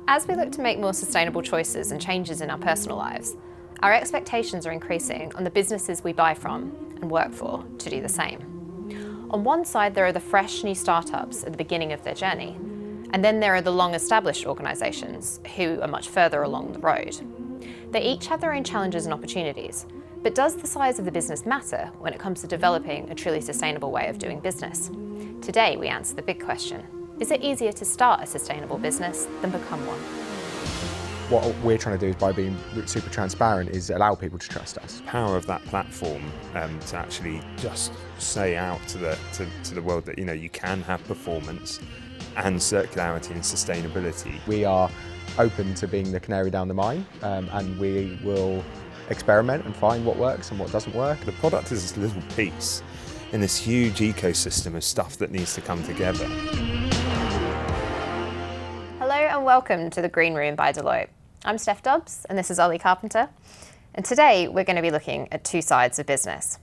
As we look to make more sustainable choices and changes in our personal lives, our expectations are increasing on the businesses we buy from and work for to do the same. On one side, there are the fresh new startups at the beginning of their journey, and then there are the long-established organisations who are much further along the road. They each have their own challenges and opportunities, but does the size of the business matter when it comes to developing a truly sustainable way of doing business? Today, we answer the big question: is it easier to start a sustainable business than become one? What we're trying to do is, by being super transparent, is allow people to trust us. The power of that platform to actually just say out to the world that you can have performance and circularity and sustainability. We are open to being the canary down the mine, and we will experiment and find what works and what doesn't work. The product is this little piece in this huge ecosystem of stuff that needs to come together. Hello and welcome to the Green Room by Deloitte. I'm Steph Dobbs and this is Ollie Carpenter. And today we're going to be looking at two sides of business,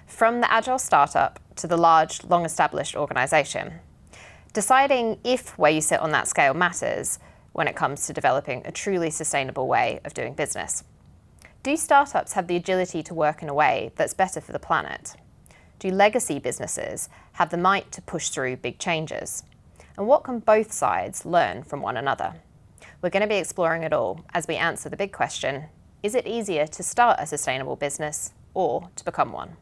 from the agile startup to the large, long-established organisation. Deciding if where you sit on that scale matters when it comes to developing a truly sustainable way of doing business. Do startups have the agility to work in a way that's better for the planet? Do legacy businesses have the might to push through big changes? And what can both sides learn from one another? We're going to be exploring it all as we answer the big question: is it easier to start a sustainable business or to become one?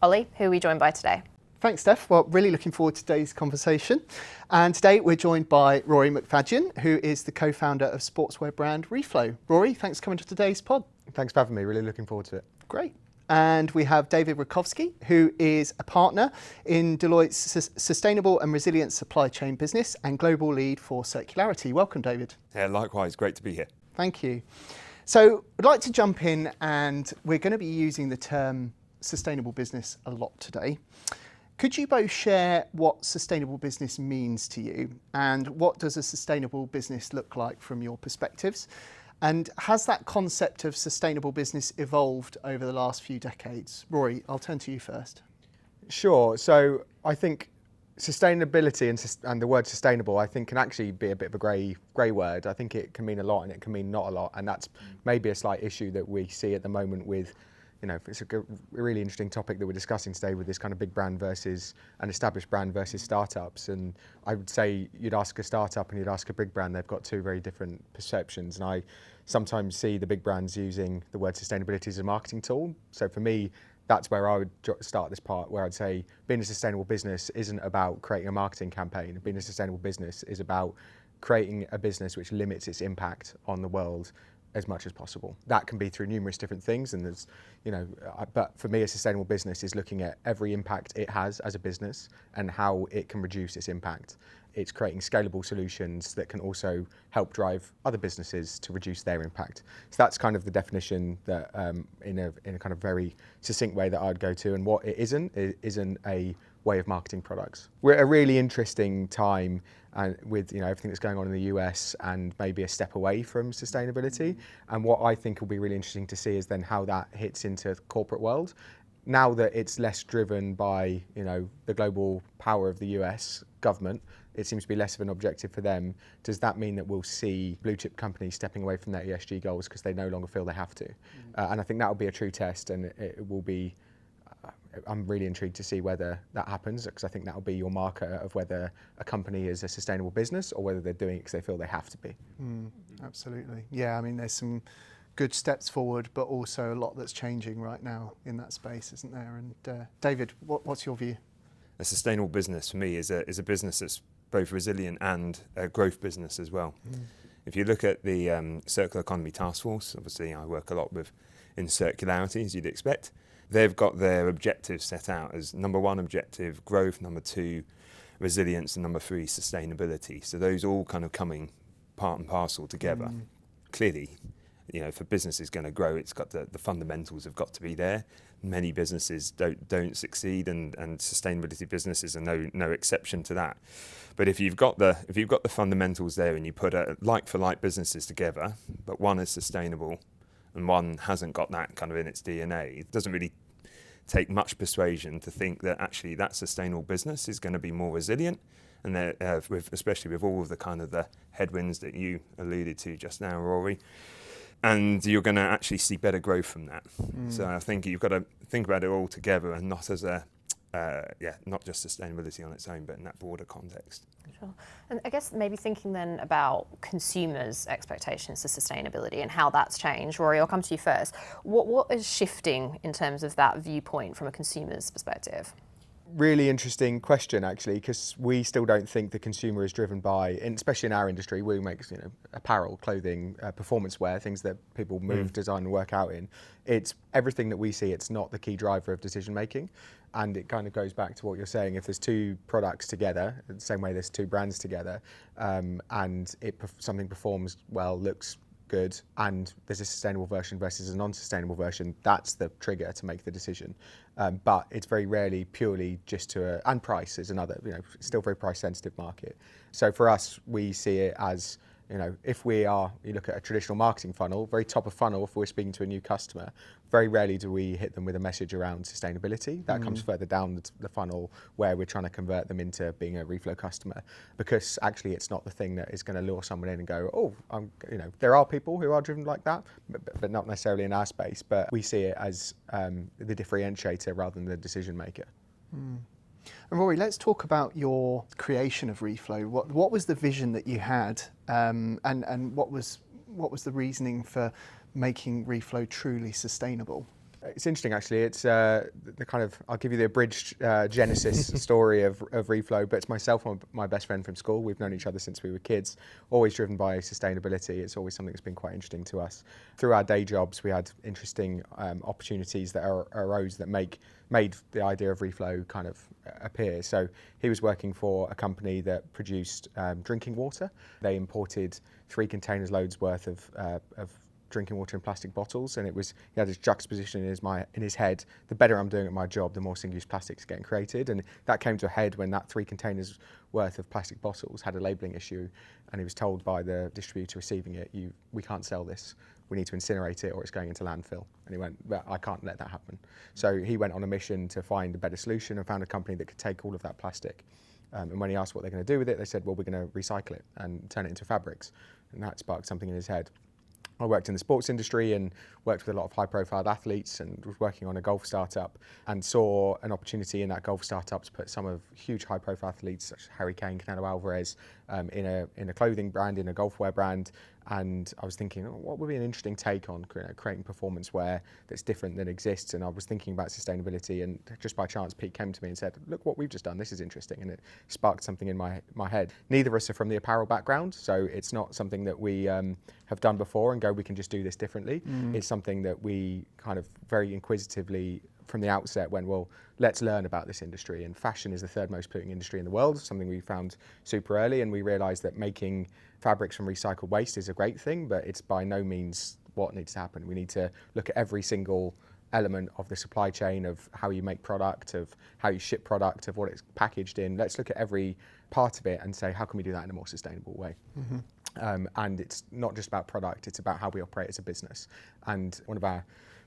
Ollie, who are we joined by today? Thanks, Steph. Well, really looking forward to today's conversation. And today we're joined by Rory MacFadyen, who is the co-founder of sportswear brand Reflo. Rory, thanks for coming to today's pod. Thanks for having me, really looking forward to it. Great. And we have David Rakowski, who is a partner in Deloitte's Sustainable and Resilient Supply Chain business and global lead for circularity. Welcome, David. Yeah, likewise, great to be here. Thank you. So I'd like to jump in, and we're going to be using the term sustainable business a lot today. Could you both share what sustainable business means to you, and what does a sustainable business look like from your perspectives? And has that concept of sustainable business evolved over the last few decades? Rory, I'll turn to you first. Sure. So I think sustainability and the word sustainable, I think, can actually be a bit of a grey word. I think it can mean a lot and it can mean not a lot, and that's maybe a slight issue that we see at the moment with, it's a really interesting topic that we're discussing today with this kind of big brand versus an established brand versus startups. And I would say you'd ask a startup and you'd ask a big brand, they've got two very different perceptions. And I sometimes see the big brands using the word sustainability as a marketing tool. So for me, that's where I would start this part, where I'd say being a sustainable business isn't about creating a marketing campaign. Being a sustainable business is about creating a business which limits its impact on the world as much as possible. That can be through numerous different things, and there's, but for me, a sustainable business is looking at every impact it has as a business and how it can reduce its impact. It's creating scalable solutions that can also help drive other businesses to reduce their impact. So that's kind of the definition that, in a kind of very succinct way, that I'd go to. And what it isn't a way of marketing products. We're at a really interesting time, and with everything that's going on in the US, and maybe a step away from sustainability. And what I think will be really interesting to see is then how that hits into the corporate world. Now that it's less driven by the global power of the US government, it seems to be less of an objective for them. Does that mean that we'll see blue chip companies stepping away from their ESG goals because they no longer feel they have to? And I think that will be a true test, and it will be. I'm really intrigued to see whether that happens, because I think that will be your marker of whether a company is a sustainable business or whether they're doing it because they feel they have to be. Absolutely. Yeah, I mean, there's some good steps forward, but also a lot that's changing right now in that space, isn't there? And David, what's your view? A sustainable business for me is a business that's both resilient and a growth business as well. If you look at the Circular Economy Task Force, obviously I work a lot in circularity, as you'd expect. They've got their objectives set out as number one objective, growth, number two, resilience, and number three, sustainability. So those all kind of coming part and parcel together. Clearly, if a business is going to grow, it's got the fundamentals have got to be there. Many businesses don't succeed, and sustainability businesses are no exception to that. But if you've got the fundamentals there, and you put a like for like businesses together, but one is sustainable and one hasn't got that kind of in its DNA, it doesn't really take much persuasion to think that actually that sustainable business is going to be more resilient, and that, especially with all of the kind of the headwinds that you alluded to just now, Rory, and you're going to actually see better growth from that. So I think you've got to think about it all together, and not as a not just sustainability on its own, but in that broader context. Sure. And I guess maybe thinking then about consumers' expectations to sustainability and how that's changed. Rory, I'll come to you first. What is shifting in terms of that viewpoint from a consumer's perspective? Really interesting question, actually, because we still don't think the consumer is driven by, and especially in our industry, we make apparel, clothing, performance wear, things that people move, design, and work out in. It's everything that we see. It's not the key driver of decision making, and it kind of goes back to what you're saying. If there's two products together, the same way there's two brands together, and something performs well, looks good, and there's a sustainable version versus a non-sustainable version, that's the trigger to make the decision. But it's very rarely purely just and price is another, still very price sensitive market. So for us, we see it as, if you look at a traditional marketing funnel, very top of funnel, if we're speaking to a new customer, very rarely do we hit them with a message around sustainability. That comes further down the funnel, where we're trying to convert them into being a Reflo customer, because actually it's not the thing that is going to lure someone in and go, there are people who are driven like that, but not necessarily in our space. But we see it as the differentiator rather than the decision maker. And Rory, let's talk about your creation of Reflo. What was the vision that you had, and what was the reasoning for making Reflo truly sustainable? It's interesting, actually. It's the kind of, I'll give you the abridged genesis story of Reflo, but it's myself and my best friend from school. We've known each other since we were kids, always driven by sustainability. It's always something that's been quite interesting to us. Through our day jobs, we had interesting opportunities that arose that made the idea of Reflo kind of appear. So he was working for a company that produced drinking water. They imported 3 containers loads worth of drinking water in plastic bottles, and he had this juxtaposition in his head: the better I'm doing at my job, the more single-use plastics are getting created. And that came to a head when that 3 containers worth of plastic bottles had a labelling issue, and he was told by the distributor receiving it, we can't sell this, we need to incinerate it or it's going into landfill. And he went, well, I can't let that happen. So he went on a mission to find a better solution and found a company that could take all of that plastic. And when he asked what they're going to do with it, they said, well, we're going to recycle it and turn it into fabrics. And that sparked something in his head. I worked in the sports industry and worked with a lot of high-profile athletes, and was working on a golf startup, and saw an opportunity in that golf startup to put some of huge high-profile athletes such as Harry Kane, Canelo Alvarez, in a clothing brand, in a golf wear brand. And I was thinking, what would be an interesting take on creating performance wear that's different than exists? And I was thinking about sustainability, and just by chance, Pete came to me and said, look what we've just done, this is interesting. And it sparked something in my head. Neither of us are from the apparel background, so it's not something that we have done before and go, we can just do this differently. It's something that we kind of very inquisitively from the outset went, well, let's learn about this industry. And fashion is the 3rd most polluting industry in the world, something we found super early. And we realised that making fabrics from recycled waste is a great thing, but it's by no means what needs to happen. We need to look at every single element of the supply chain, of how you make product, of how you ship product, of what it's packaged in. Let's look at every part of it and say, how can we do that in a more sustainable way? And it's not just about product, it's about how we operate as a business. And one of our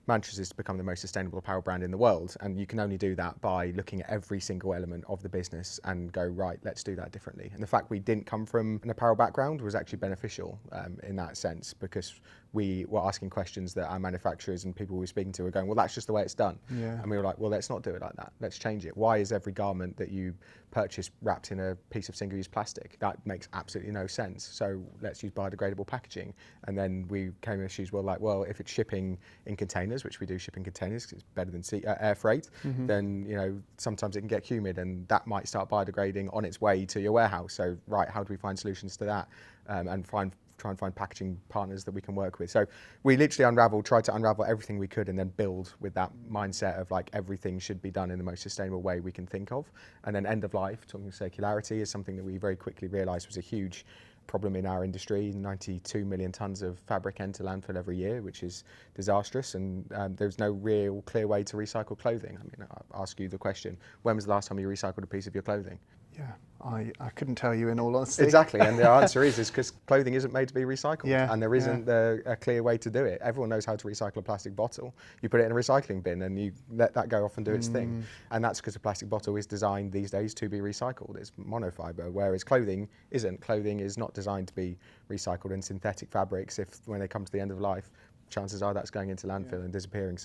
mantras is to become the most sustainable apparel brand in the world, and you can only do that by looking at every single element of the business and go, right, let's do that differently. And the fact we didn't come from an apparel background was actually beneficial in that sense, because we were asking questions that our manufacturers and people we were speaking to were going, well, that's just the way it's done. Yeah. And we were like, well, let's not do it like that. Let's change it. Why is every garment that you purchase wrapped in a piece of single-use plastic? That makes absolutely no sense. So let's use biodegradable packaging. And then we came with issues, well, if it's shipping in containers, which we do ship in containers because it's better than air freight, then sometimes it can get humid, and that might start biodegrading on its way to your warehouse. So right, how do we find solutions to that, and try and find packaging partners that we can work with? So we literally tried to unravel everything we could, and then build with that mindset of like everything should be done in the most sustainable way we can think of. And then end of life, talking circularity, is something that we very quickly realised was a huge problem in our industry. 92 million tonnes of fabric enter landfill every year, which is disastrous, and there's no real clear way to recycle clothing. I mean, I'll ask you the question, when was the last time you recycled a piece of your clothing? Yeah, I couldn't tell you in all honesty. Exactly, and the answer is because clothing isn't made to be recycled, Yeah, and there isn't a clear way to do it. Everyone knows how to recycle a plastic bottle. You put it in a recycling bin and you let that go off and do its thing. And that's because a plastic bottle is designed these days to be recycled. It's monofiber, whereas clothing isn't. Clothing is not designed to be recycled, and synthetic fabrics, when they come to the end of life, chances are that's going into landfill and disappearing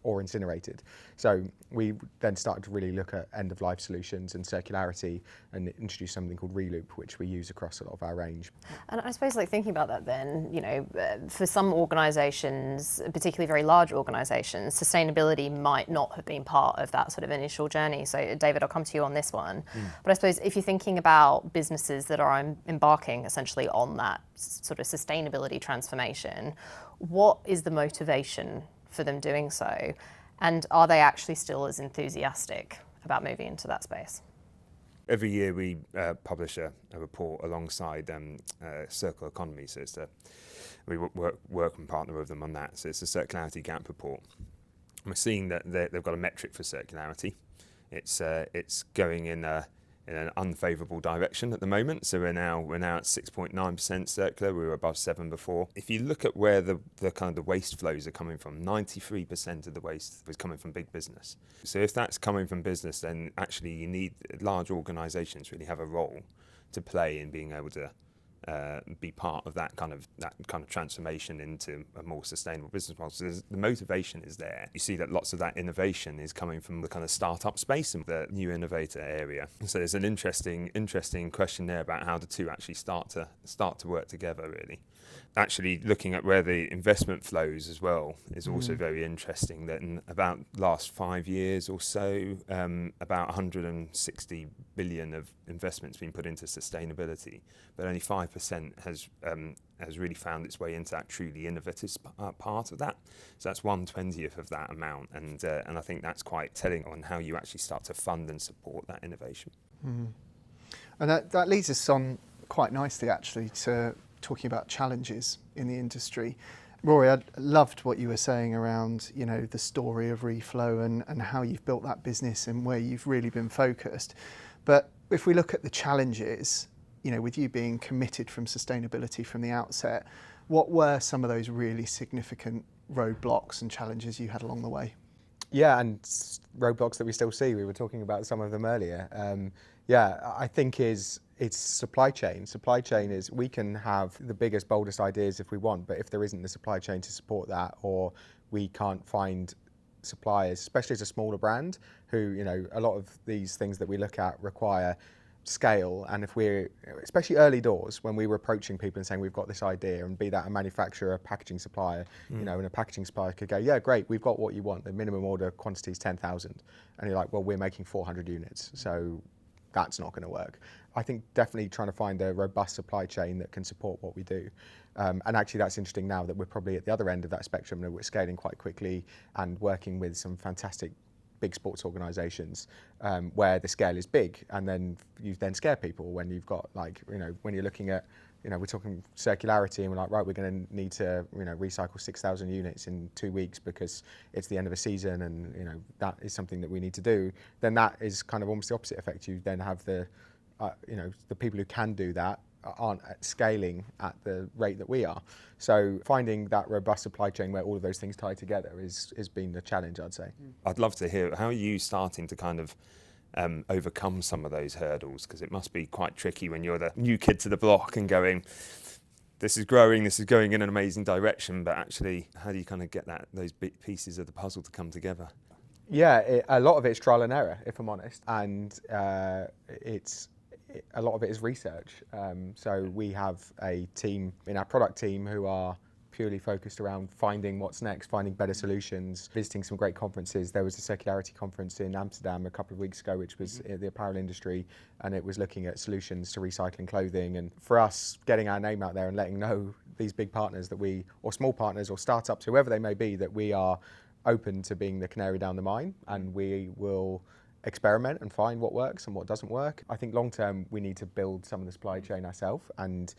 or incinerated. So we then started to really look at end-of-life solutions and circularity and introduce something called Reloop, which we use across a lot of our range. And I suppose, like, thinking about that then, for some organisations, particularly very large organisations, sustainability might not have been part of that sort of initial journey. So David, I'll come to you on this one. But I suppose if you're thinking about businesses that are embarking essentially on that sort of sustainability transformation, what is the motivation for them doing so? And are they actually still as enthusiastic about moving into that space? Every year we publish a report alongside Circular Economy, so we work and partner with them on that. So it's a circularity gap report. We're seeing that they've got a metric for circularity. It's going in an unfavourable direction at the moment. So we're now at 6.9% circular. We were above 7 before. If you look at where the kind of the waste flows are coming from, 93% of the waste is coming from big business. So if that's coming from business, then actually you need large organisations really have a role to play in being able to be part of that kind of transformation into a more sustainable business model. So the motivation is there. You see that lots of that innovation is coming from the kind of startup space and the new innovator area. So there's an interesting question there about how the two actually start to work together, really. Actually looking at where the investment flows as well is also very interesting. That in about last 5 years or so, about 160 billion of investments been put into sustainability, but only 5% has really found its way into that truly innovative part of that. So that's 1/20th of that amount, and I think that's quite telling on how you actually start to fund and support that innovation. And that leads us on quite nicely actually to talking about challenges in the industry. Rory, I loved what you were saying around, the story of Reflo and how you've built that business and where you've really been focused. But if we look at the challenges, with you being committed from sustainability from the outset, what were some of those really significant roadblocks and challenges you had along the way? Yeah, and roadblocks that we still see. We were talking about some of them earlier. I think it's supply chain. Supply chain is, we can have the biggest, boldest ideas if we want, but if there isn't the supply chain to support that, or we can't find suppliers, especially as a smaller brand, who, a lot of these things that we look at require scale. And if we're, especially early doors, when we were approaching people and saying we've got this idea, and be that a manufacturer, a packaging supplier, and a packaging supplier could go, yeah, great, we've got what you want. The minimum order quantity is 10,000. And you're like, well, we're making 400 units. So that's not going to work. I think definitely trying to find a robust supply chain that can support what we do. And actually that's interesting now that we're probably at the other end of that spectrum, and we're scaling quite quickly and working with some fantastic big sports organisations where the scale is big, and then you then scare people when you've got, like, when you're looking at, we're talking circularity and we're like, right, we're going to need to, recycle 6,000 units in 2 weeks because it's the end of a season, and, that is something that we need to do. Then that is kind of almost the opposite effect. You then have the people who can do that aren't scaling at the rate that we are. So finding that robust supply chain where all of those things tie together has been a challenge, I'd say. I'd love to hear, how are you starting to kind of overcome some of those hurdles? Because it must be quite tricky when you're the new kid to the block and going, this is growing, this is going in an amazing direction, but actually how do you kind of get those big pieces of the puzzle to come together? Yeah, a lot of it's trial and error, if I'm honest, and a lot of it is research. So we have a team in our product team who are purely focused around finding what's next, finding better solutions, visiting some great conferences. There was a circularity conference in Amsterdam a couple of weeks ago, which was the apparel industry, and it was looking at solutions to recycling clothing. And for us, getting our name out there and letting know these big partners that or small partners or startups, whoever they may be, that we are open to being the canary down the mine, and we will experiment and find what works and what doesn't work. I think long term we need to build some of the supply chain ourselves and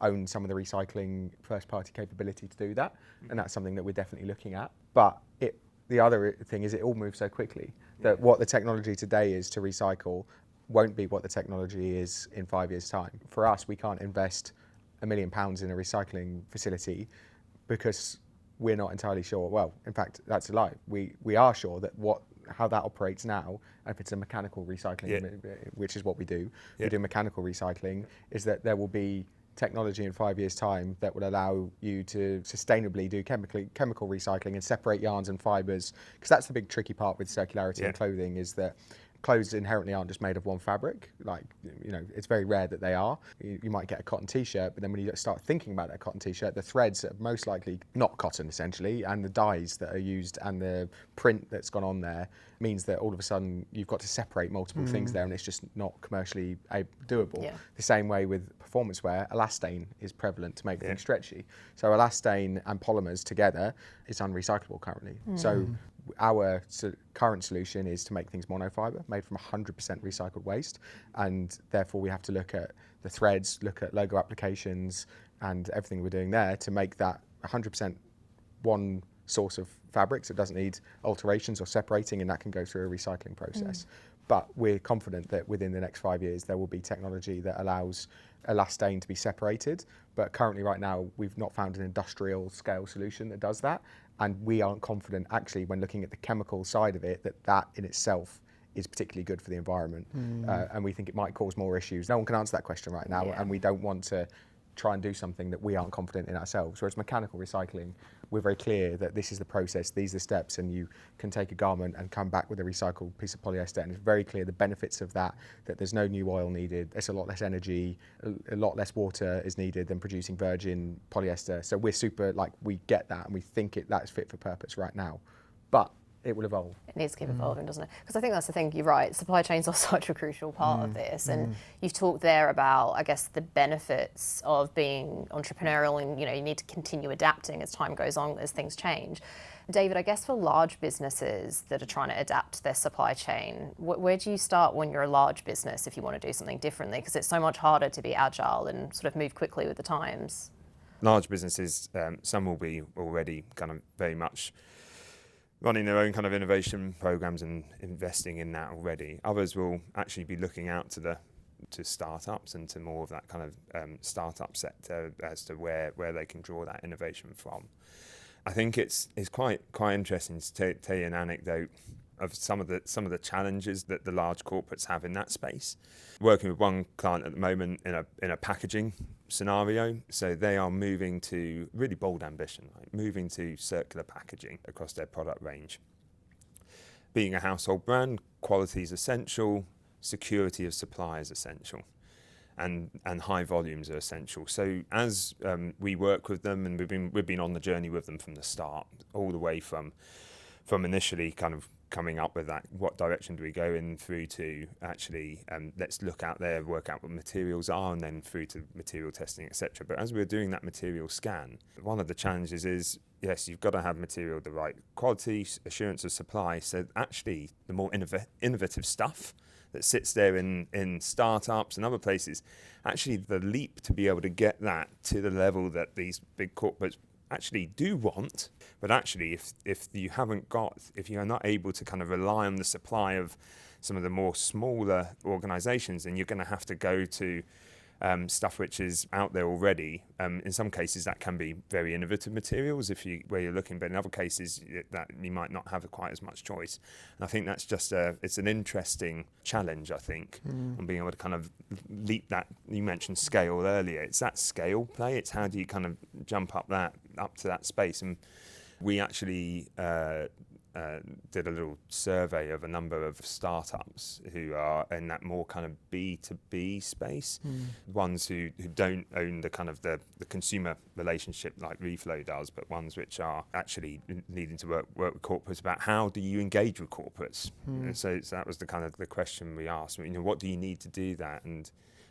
own some of the recycling first party capability to do that, and that's something that we're definitely looking at. But the other thing is it all moves so quickly that what the technology today is to recycle won't be what the technology is in 5 years' time. For us, we can't invest £1 million in a recycling facility because we're not entirely sure. Well, in fact, that's a lie. We are sure that how that operates now, if it's a mechanical recycling, which is what we do, we do mechanical recycling, is that there will be technology in 5 years' time that will allow you to sustainably do chemical recycling and separate yarns and fibres, because that's the big tricky part with circularity in clothing, is that clothes inherently aren't just made of one fabric. Like, it's very rare that they are. You might get a cotton t-shirt, but then when you start thinking about that cotton t-shirt, the threads are most likely not cotton, essentially, and the dyes that are used and the print that's gone on there means that all of a sudden you've got to separate multiple things there, and it's just not commercially doable. Yeah. The same way with performance wear, elastane is prevalent to make things stretchy. So elastane and polymers together is unrecyclable currently. So our current solution is to make things monofibre, made from 100% recycled waste, and therefore we have to look at the threads, look at logo applications and everything we're doing there to make that 100% one source of fabric, so it doesn't need alterations or separating, and that can go through a recycling process. But we're confident that within the next 5 years there will be technology that allows elastane to be separated, but currently right now we've not found an industrial scale solution that does that, and we aren't confident actually when looking at the chemical side of it that in itself is particularly good for the environment, and we think it might cause more issues. No one can answer that question right now, and we don't want to try and do something that we aren't confident in ourselves. Whereas mechanical recycling, we're very clear that this is the process, these are the steps, and you can take a garment and come back with a recycled piece of polyester, and it's very clear the benefits of that there's no new oil needed, there's a lot less energy, a lot less water is needed than producing virgin polyester. So we're super, we get that, and we think that's fit for purpose right now. But it will evolve. It needs to keep evolving, doesn't it? Because I think that's the thing, you're right, supply chains are such a crucial part of this, and you've talked there about, I guess, the benefits of being entrepreneurial, and you need to continue adapting as time goes on, as things change. David, I guess for large businesses that are trying to adapt their supply chain, where do you start when you're a large business if you want to do something differently? Because it's so much harder to be agile and sort of move quickly with the times. Large businesses, some will be already kind of very much running their own kind of innovation programs and investing in that already. Others will actually be looking out to startups and to more of that kind of startup sector as to where they can draw that innovation from. I think it's quite interesting to tell you an anecdote of some of the challenges that the large corporates have in that space. Working with one client at the moment in a packaging scenario, so they are moving to really bold ambition, moving to circular packaging across their product range. Being a household brand, quality is essential, security of supply is essential, and high volumes are essential. So as we work with them, and we've been on the journey with them from the start, all the way from initially kind of coming up with that, what direction do we go in, through to actually let's look out there, work out what materials are, and then through to material testing, etc. But as we're doing that material scan, one of the challenges is, yes, you've got to have material the right quality, assurance of supply. So actually the more innovative stuff that sits there in startups and other places, actually the leap to be able to get that to the level that these big corporates actually do want, but actually if you are not able to kind of rely on the supply of some of the more smaller organizations, then you're going to have to go to stuff which is out there already. In some cases that can be very innovative materials where you're looking, but in other cases that you might not have quite as much choice. And I think that's just it's an interesting challenge, I think, on being able to kind of leap that. You mentioned scale earlier. It's that scale play. It's how do you kind of jump up to that space. And we actually did a little survey of a number of startups who are in that more kind of B2B space, ones who don't own the kind of the consumer relationship like Reflo does, but ones which are actually needing to work with corporates about how do you engage with corporates. And so that was the kind of the question we asked. What do you need to do that? And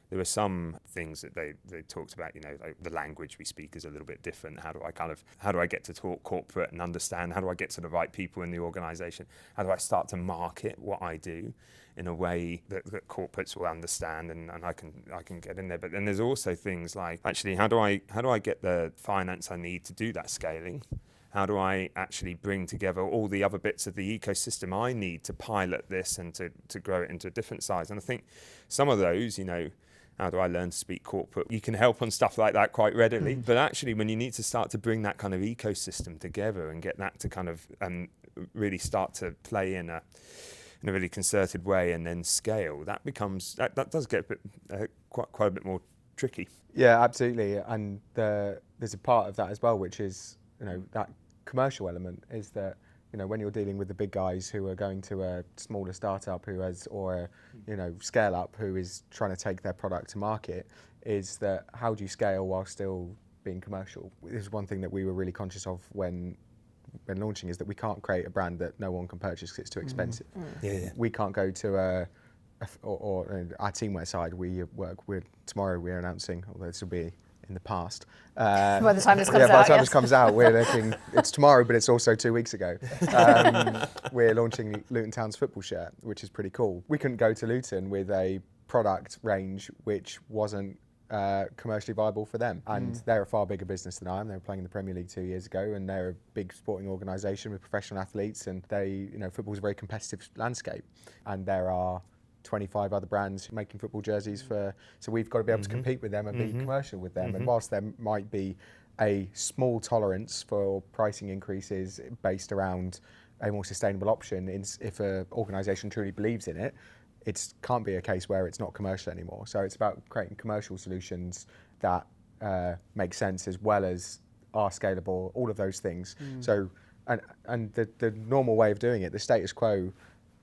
there were some things that they talked about, like the language we speak is a little bit different. How do I get to talk corporate and understand? How do I get to the right people in the organisation? How do I start to market what I do in a way that corporates will understand and I can get in there? But then there's also things like, actually, how do I get the finance I need to do that scaling? how do I actually bring together all the other bits of the ecosystem I need to pilot this and to grow it into a different size? And I think some of those, how do I learn to speak corporate? You can help on stuff like that quite readily. But actually, when you need to start to bring that kind of ecosystem together and get that to kind of really start to play in a really concerted way and then scale, that does get a bit, quite a bit more tricky. Yeah, absolutely. And there's a part of that as well, which is, that commercial element is that, when you're dealing with the big guys who are going to a smaller startup or scale up who is trying to take their product to market, is that how do you scale while still being commercial? This is one thing that we were really conscious of when launching, is that we can't create a brand that no one can purchase because it's too expensive. Yeah. We can't go to or our teamwear side, we work with, tomorrow we're announcing, although this will be in the past. By the time this comes out, by the time this comes out, we're looking, it's tomorrow, but it's also 2 weeks ago. We're launching Luton Town's football shirt, which is pretty cool. We couldn't go to Luton with a product range which wasn't commercially viable for them. And they're a far bigger business than I am. They were playing in the Premier League 2 years ago, and they're a big sporting organisation with professional athletes, and football's a very competitive landscape. And there are 25 other brands making football jerseys so we've got to be able to compete with them and be commercial with them. And whilst there might be a small tolerance for pricing increases based around a more sustainable option, if an organisation truly believes in it, it can't be a case where it's not commercial anymore. So it's about creating commercial solutions that make sense as well as are scalable, all of those things. So, and the normal way of doing it, the status quo,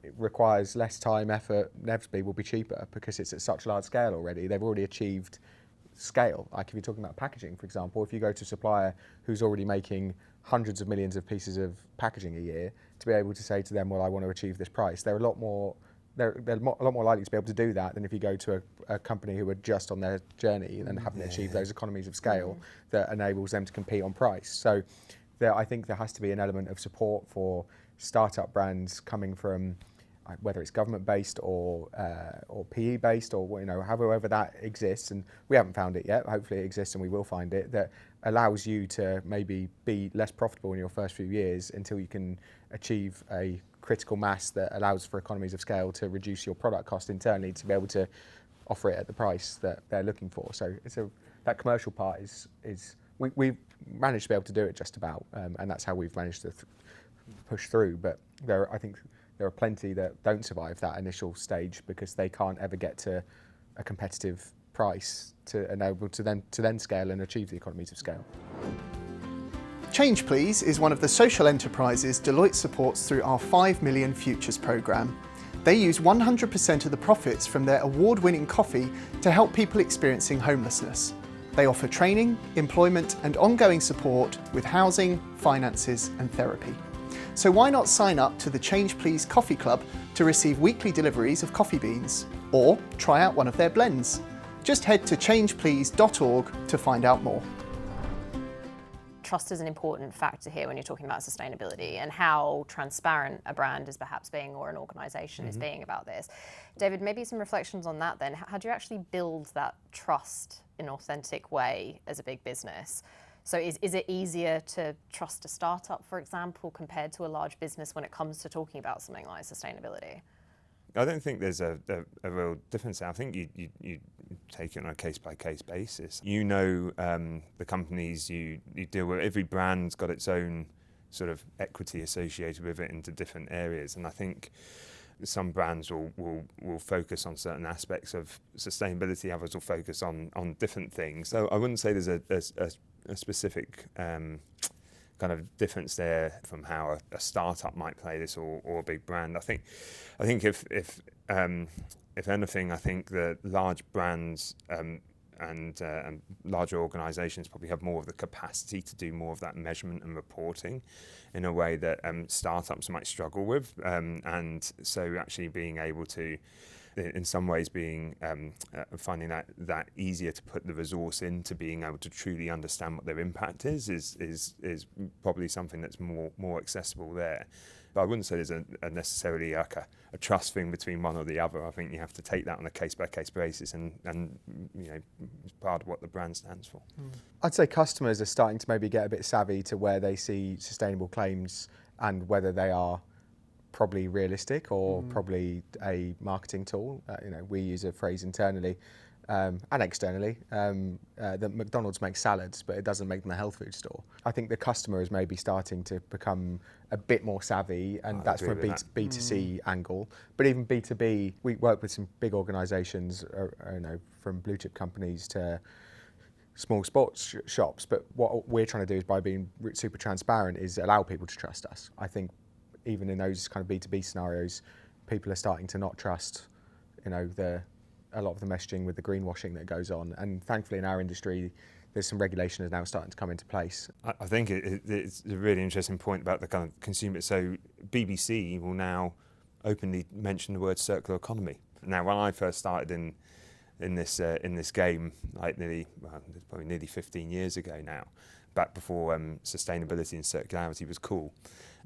it requires less time, effort, inevitably will be cheaper because it's at such large scale already. They've already achieved scale. Like if you're talking about packaging, for example, if you go to a supplier who's already making hundreds of millions of pieces of packaging a year, to be able to say to them, well, I want to achieve this price, they're a lot more likely to be able to do that than if you go to a company who are just on their journey and haven't achieved those economies of scale that enables them to compete on price. So I think there has to be an element of support for startup brands coming from whether it's government-based or PE-based or however that exists, and we haven't found it yet. Hopefully it exists and we will find it, that allows you to maybe be less profitable in your first few years until you can achieve a critical mass that allows for economies of scale to reduce your product cost internally to be able to offer it at the price that they're looking for. So that commercial part is we've managed to be able to do it just about, and that's how we've managed to push through. But I think there are plenty that don't survive that initial stage because they can't ever get to a competitive price to enable to then scale and achieve the economies of scale. Change Please is one of the social enterprises Deloitte supports through our 5 Million Futures programme. They use 100% of the profits from their award-winning coffee to help people experiencing homelessness. They offer training, employment and ongoing support with housing, finances and therapy. So why not sign up to the Change Please Coffee Club to receive weekly deliveries of coffee beans, or try out one of their blends? Just head to changeplease.org to find out more. Trust is an important factor here when you're talking about sustainability and how transparent a brand is perhaps being, or an organisation is being about this. David, maybe some reflections on that then. How do you actually build that trust in an authentic way as a big business? So is it easier to trust a startup, for example, compared to a large business when it comes to talking about something like sustainability? I don't think there's a real difference. I think you take it on a case-by-case basis. The companies you deal with, every brand's got its own sort of equity associated with it into different areas. And I think some brands will focus on certain aspects of sustainability, others will focus on different things. So I wouldn't say there's a specific kind of difference there from how a startup might play this or a big brand. I think if anything, I think that large brands and larger organisations probably have more of the capacity to do more of that measurement and reporting in a way that startups might struggle with. And so actually being able to, in some ways, finding that easier to put the resource into being able to truly understand what their impact is probably something that's more accessible there. But I wouldn't say there's a necessarily like a trust thing between one or the other. I think you have to take that on a case-by-case basis, and it's part of what the brand stands for. I'd say customers are starting to maybe get a bit savvy to where they see sustainable claims and whether they are probably realistic or probably a marketing tool. We use a phrase internally and externally that McDonald's makes salads, but it doesn't make them a health food store. I think the customer is maybe starting to become a bit more savvy, and that's from a B2C angle. But even B2B, we work with some big organisations, from blue chip companies to small sports shops. But what we're trying to do is, by being super transparent, is allow people to trust us. I think even in those kind of B2B scenarios, people are starting to not trust, a lot of the messaging with the greenwashing that goes on. And thankfully in our industry, there's some regulation is now starting to come into place. I think it's a really interesting point about the kind of consumer. So BBC will now openly mention the word circular economy. Now, when I first started in this game, probably nearly 15 years ago now, back before sustainability and circularity was cool.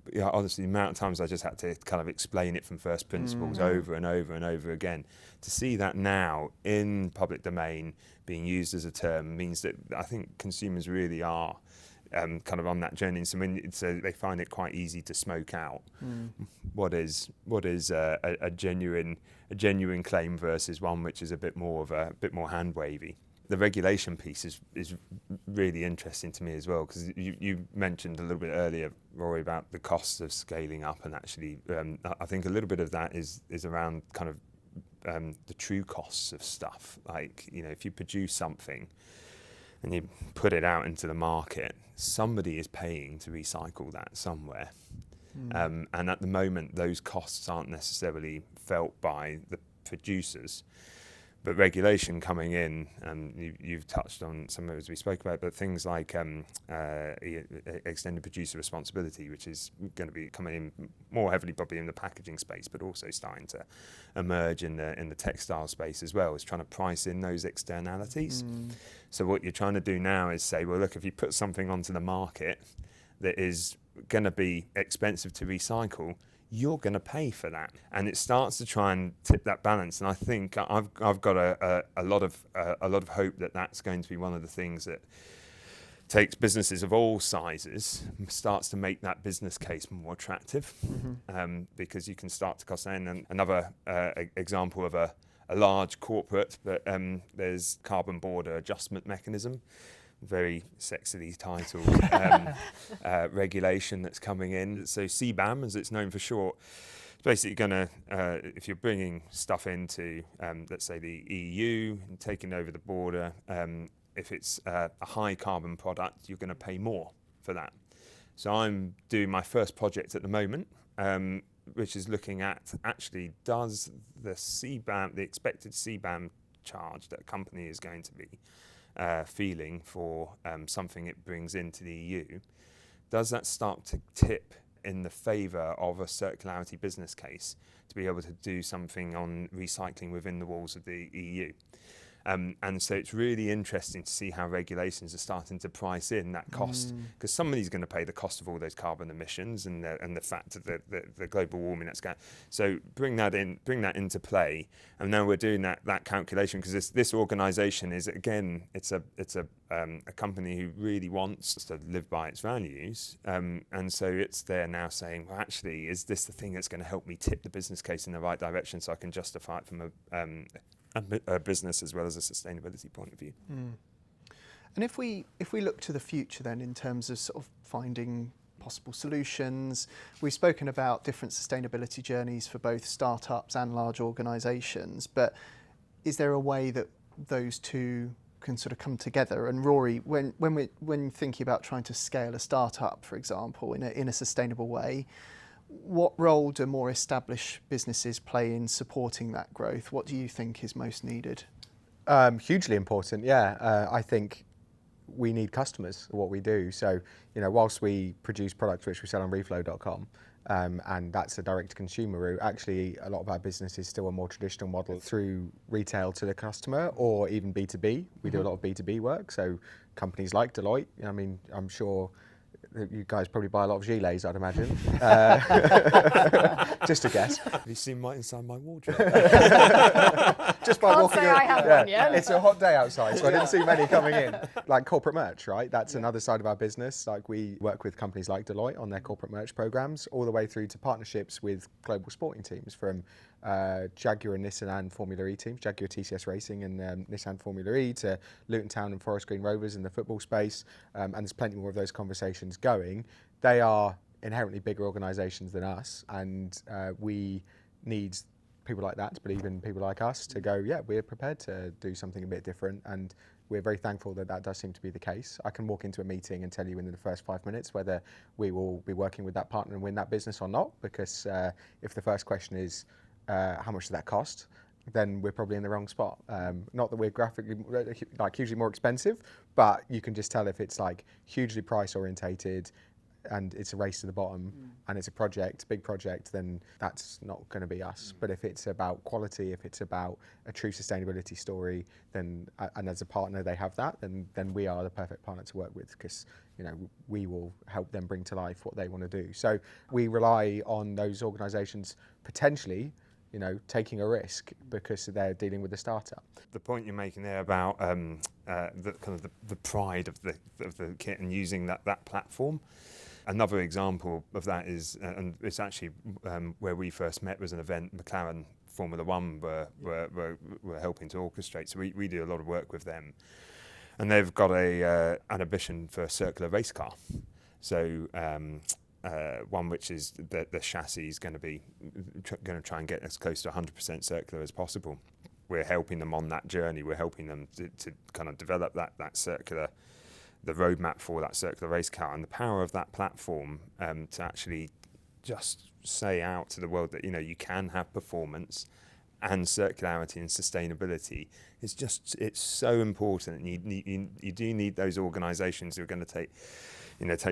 But honestly, the amount of times I just had to kind of explain it from first principles over and over and over again. To see that now in public domain being used as a term means that I think consumers really are kind of on that journey. So they find it quite easy to smoke out what is a genuine claim versus one which is a bit more hand wavy. The regulation piece is really interesting to me as well, because you mentioned a little bit earlier, Rory, about the costs of scaling up, and actually I think a little bit of that is around kind of the true costs of stuff. Like, if you produce something and you put it out into the market, somebody is paying to recycle that somewhere. And at the moment, those costs aren't necessarily felt by the producers. But regulation coming in, and you've touched on some of it as we spoke about, but things like extended producer responsibility, which is going to be coming in more heavily probably in the packaging space, but also starting to emerge in the textile space as well, is trying to price in those externalities. So what you're trying to do now is say, well, look, if you put something onto the market that is going to be expensive to recycle, you're going to pay for that, and it starts to try and tip that balance. And I think I've got a lot of hope that that's going to be one of the things that takes businesses of all sizes, starts to make that business case more attractive, because you can start to cost down. And another example of a large corporate, but there's carbon border adjustment mechanism. Very sexily titled regulation that's coming in. So CBAM, as it's known for short, it's basically going to, if you're bringing stuff into, let's say, the EU and taking over the border, if it's a high carbon product, you're going to pay more for that. So I'm doing my first project at the moment, which is looking at actually, does the expected CBAM charge that a company is going to be feeling for something it brings into the EU, does that start to tip in the favour of a circularity business case to be able to do something on recycling within the walls of the EU? And so it's really interesting to see how regulations are starting to price in that cost, because somebody's going to pay the cost of all those carbon emissions and the fact of the global warming that's going. So bring that into play. And now we're doing that calculation, because this organisation is, again, it's a company who really wants to live by its values, and so it's there now saying, well, actually, is this the thing that's going to help me tip the business case in the right direction so I can justify it from a business as well as a sustainability point of view. And if we look to the future then, in terms of sort of finding possible solutions, we've spoken about different sustainability journeys for both startups and large organisations, but is there a way that those two can sort of come together? And Rory, when thinking about trying to scale a startup, for example, in a sustainable way, what role do more established businesses play in supporting that growth? What do you think is most needed? Hugely important, yeah. I think we need customers for what we do. So, whilst we produce products which we sell on reflo.com, and that's a direct-to-consumer route, actually a lot of our business is still a more traditional model through retail to the customer, or even B2B. We do a lot of B2B work, so companies like Deloitte, I'm sure You guys probably buy a lot of gilets, I'd imagine. Just a guess. Have you seen inside my wardrobe? Just by Can't walking say in. I have one yet. It's a hot day outside, so I didn't see many coming in. Like corporate merch, right? That's another side of our business. Like we work with companies like Deloitte on their corporate merch programs, all the way through to partnerships with global sporting teams from Jaguar and Nissan Formula E teams, Jaguar TCS Racing and Nissan Formula E, to Luton Town and Forest Green Rovers in the football space. And there's plenty more of those conversations going. They are inherently bigger organisations than us, and we need people like that to believe in people like us to go, yeah, we're prepared to do something a bit different, and we're very thankful that that does seem to be the case. I can walk into a meeting and tell you in the first 5 minutes whether we will be working with that partner and win that business or not, because if the first question is how much does that cost, then we're probably in the wrong spot. Not that we're graphically like hugely more expensive, but you can just tell if it's like hugely price orientated and it's a race to the bottom and it's a project, big project, then that's not going to be us. But if it's about quality, if it's about a true sustainability story, then and as a partner they have that, then we are the perfect partner to work with, because we will help them bring to life what they want to do. So we rely on those organisations potentially taking a risk because they're dealing with a startup. The point you're making there about the pride of the kit and using that platform. Another example of that is, and it's actually where we first met was an event McLaren Formula One were helping to orchestrate. So we do a lot of work with them, and they've got an ambition for a circular race car. So one which is the chassis is going to try and get as close to 100% circular as possible. We're helping them on that journey. We're helping them to kind of develop that circular, the roadmap for that circular race car, and the power of that platform to actually just say out to the world that you can have performance and circularity and sustainability. It's so important, and you do need those organisations who are going to take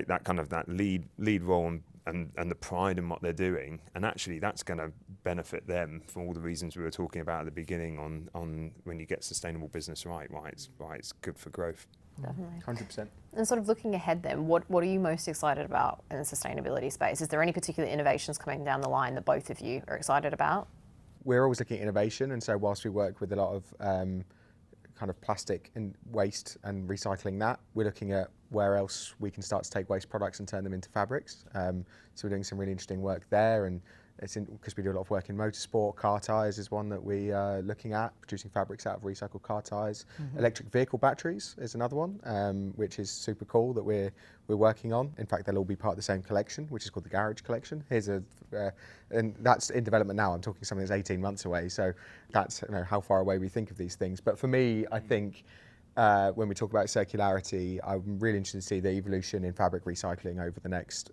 that kind of that lead role and the pride in what they're doing, and actually that's going to benefit them for all the reasons we were talking about at the beginning on when you get sustainable business right, why it's good for growth. Definitely. 100%. And sort of looking ahead then, what are you most excited about in the sustainability space? Is there any particular innovations coming down the line that both of you are excited about? We're always looking at innovation, and so whilst we work with a lot of kind of plastic and waste and recycling that, we're looking at where else we can start to take waste products and turn them into fabrics. So we're doing some really interesting work there, and it's because we do a lot of work in motorsport. Car tyres is one that we are looking at, producing fabrics out of recycled car tyres. Electric vehicle batteries is another one, which is super cool that we're working on. In fact, they'll all be part of the same collection, which is called the Garage Collection. And that's in development now. I'm talking something that's 18 months away, so that's how far away we think of these things. But for me, I think when we talk about circularity, I'm really interested to see the evolution in fabric recycling over the next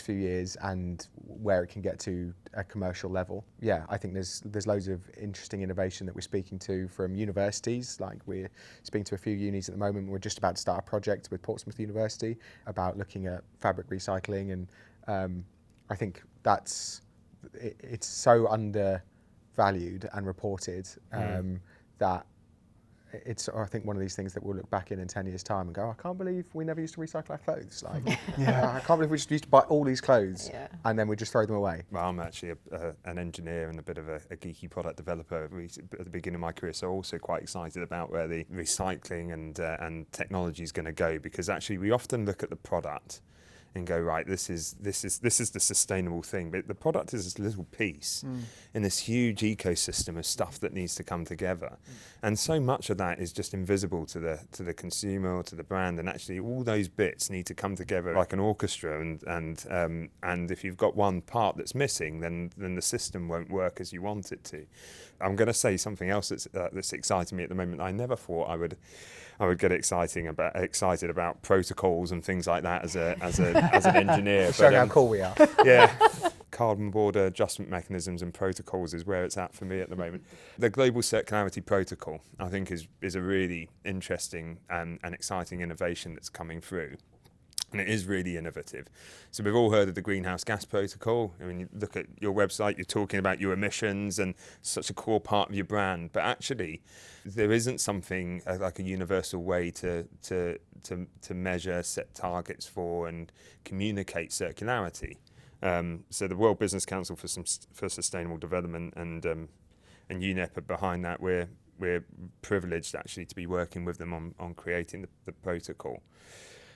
few years and where it can get to a commercial level. Yeah, I think there's loads of interesting innovation that we're speaking to from universities. Like we're speaking to a few unis at the moment. We're just about to start a project with Portsmouth University about looking at fabric recycling, and I think it's so undervalued and reported that it's, I think, one of these things that we'll look back in 10 years' time and go, I can't believe we never used to recycle our clothes. Like, I can't believe we just used to buy all these clothes and then we just throw them away. Well, I'm actually an engineer and a bit of a geeky product developer at the beginning of my career, so also quite excited about where the recycling and technology is going to go, because actually we often look at the product and go, right, this is the sustainable thing, but the product is this little piece in this huge ecosystem of stuff that needs to come together, and so much of that is just invisible to the consumer or to the brand, and actually all those bits need to come together like an orchestra, and if you've got one part that's missing, then the system won't work as you want it to. I'm going to say something else that's exciting me at the moment. I never thought I would get excited about protocols and things like that as an engineer. Showing how cool we are. Yeah, carbon border adjustment mechanisms and protocols is where it's at for me at the moment. The Global Circularity Protocol, I think, is a really interesting and exciting innovation that's coming through. And it is really innovative. So we've all heard of the greenhouse gas protocol. I mean, you look at your website, you're talking about your emissions and such a core part of your brand. But actually, there isn't something like a universal way to measure, set targets for, and communicate circularity. So the World Business Council for Sustainable Development and UNEP are behind that. We're privileged actually to be working with them on creating the protocol.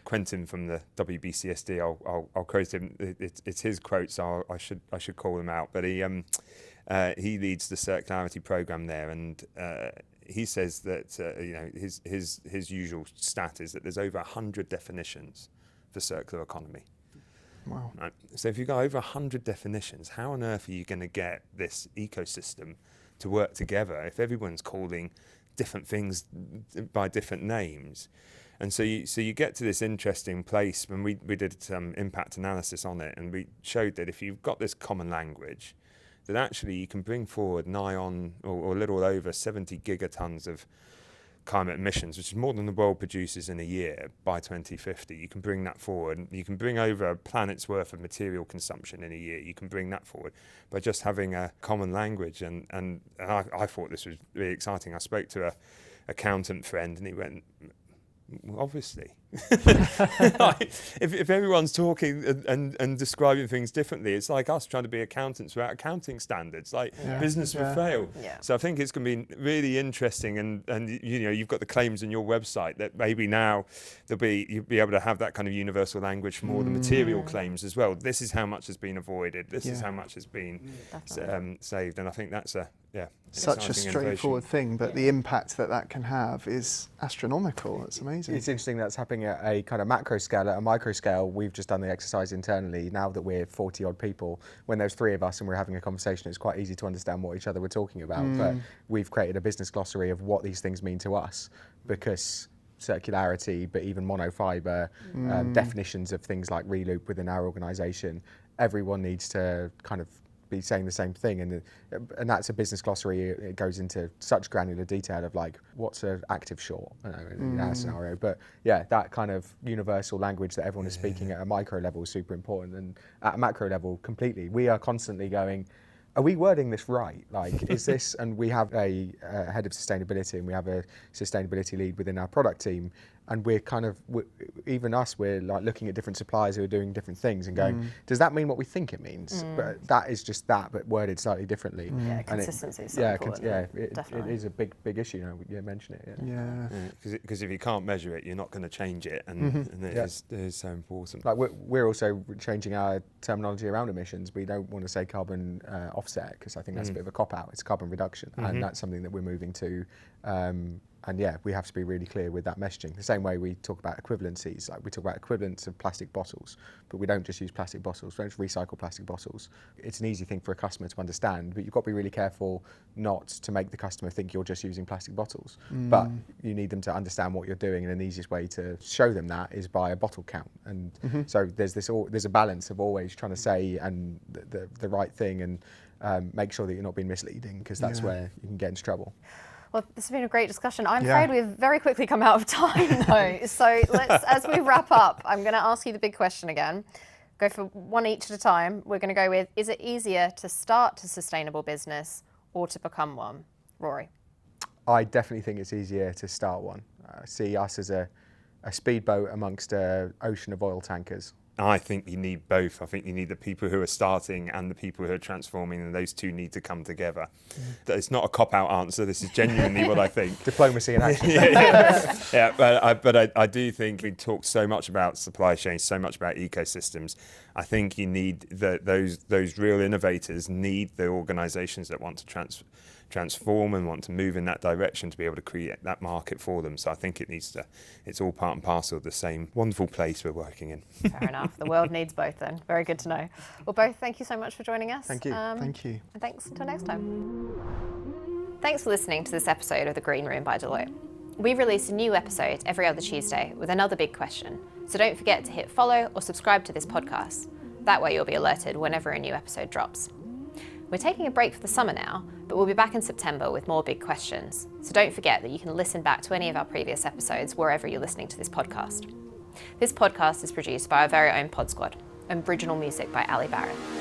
Quentin from the WBCSD, I'll quote him. It's his quote, so I should call him out. But he leads the circularity program there, and he says that his usual stat is that there's over 100 definitions for circular economy. Wow. Right. So if you've got over 100 definitions, how on earth are you going to get this ecosystem to work together if everyone's calling different things by different names? And so you get to this interesting place when we did some impact analysis on it, and we showed that if you've got this common language, that actually you can bring forward nigh on or a little over 70 gigatons of climate emissions, which is more than the world produces in a year by 2050. You can bring that forward. You can bring over a planet's worth of material consumption in a year. You can bring that forward by just having a common language. And I thought this was really exciting. I spoke to a accountant friend, and he went, well, obviously. if everyone's talking and describing things differently, it's like us trying to be accountants without accounting standards. Business would fail. Yeah. So I think it's going to be really interesting, and you've got the claims on your website that maybe now you'll be able to have that kind of universal language for all the material claims as well. This is how much has been avoided. This is how much has been saved, and I think that's such a straightforward thing, but the impact that can have is astronomical. It's amazing. It's interesting that's happening at a kind of macro scale. At a micro scale, we've just done the exercise internally. Now that we're 40 odd people, when there's 3 of us and we're having a conversation, it's quite easy to understand what each other were talking about. But we've created a business glossary of what these things mean to us, because circularity, but even monofiber, definitions of things like reloop within our organisation, everyone needs to kind of be saying the same thing, and that's a business glossary. It goes into such granular detail of like what's an active short in our scenario, but that kind of universal language that everyone is speaking at a micro level is super important, and at a macro level completely. We are constantly going, are we wording this right? Like, is this, and we have a head of sustainability and we have a sustainability lead within our product team, and we're kind of, even us, we're like looking at different suppliers who are doing different things and going, does that mean what we think it means? But that is just that, but worded slightly differently. Yeah, consistency is so important. It is a big mention it. Because if you can't measure it, you're not going to change it, and it is so important. Like we're also changing our terminology around emissions. We don't want to say carbon offset, because I think that's a bit of a cop-out. It's carbon reduction, and that's something that we're moving to. And we have to be really clear with that messaging. The same way we talk about equivalencies, like we talk about equivalents of plastic bottles, but we don't just use plastic bottles, we don't just recycle plastic bottles. It's an easy thing for a customer to understand, but you've got to be really careful not to make the customer think you're just using plastic bottles. But you need them to understand what you're doing, and the easiest way to show them that is by a bottle count. And so there's a balance of always trying to say and the right thing, and make sure that you're not being misleading, because that's where you can get into trouble. Well, this has been a great discussion. I'm afraid we've very quickly come out of time, though. So as we wrap up, I'm going to ask you the big question again. Go for one each at a time. We're going to go with, is it easier to start a sustainable business or to become one? Rory. I definitely think it's easier to start one. See us as a speedboat amongst an ocean of oil tankers. I think you need both. I think you need the people who are starting and the people who are transforming, and those two need to come together. It's not a cop-out answer. This is genuinely what I think. Diplomacy in action. But I do think we talked so much about supply chain, so much about ecosystems. I think you need those real innovators need the organisations that want to transform and want to move in that direction to be able to create that market for them. So I think it's all part and parcel of the same wonderful place we're working in. Fair enough. The world needs both then. Very good to know. Well, both, thank you so much for joining us. Thank you. Thank you. And thanks until next time. Thanks for listening to this episode of The Green Room by Deloitte. We release a new episode every other Tuesday with another big question. So don't forget to hit follow or subscribe to this podcast. That way you'll be alerted whenever a new episode drops. We're taking a break for the summer now, but we'll be back in September with more big questions. So don't forget that you can listen back to any of our previous episodes wherever you're listening to this podcast. This podcast is produced by our very own Pod Squad, and original music by Ali Barrett.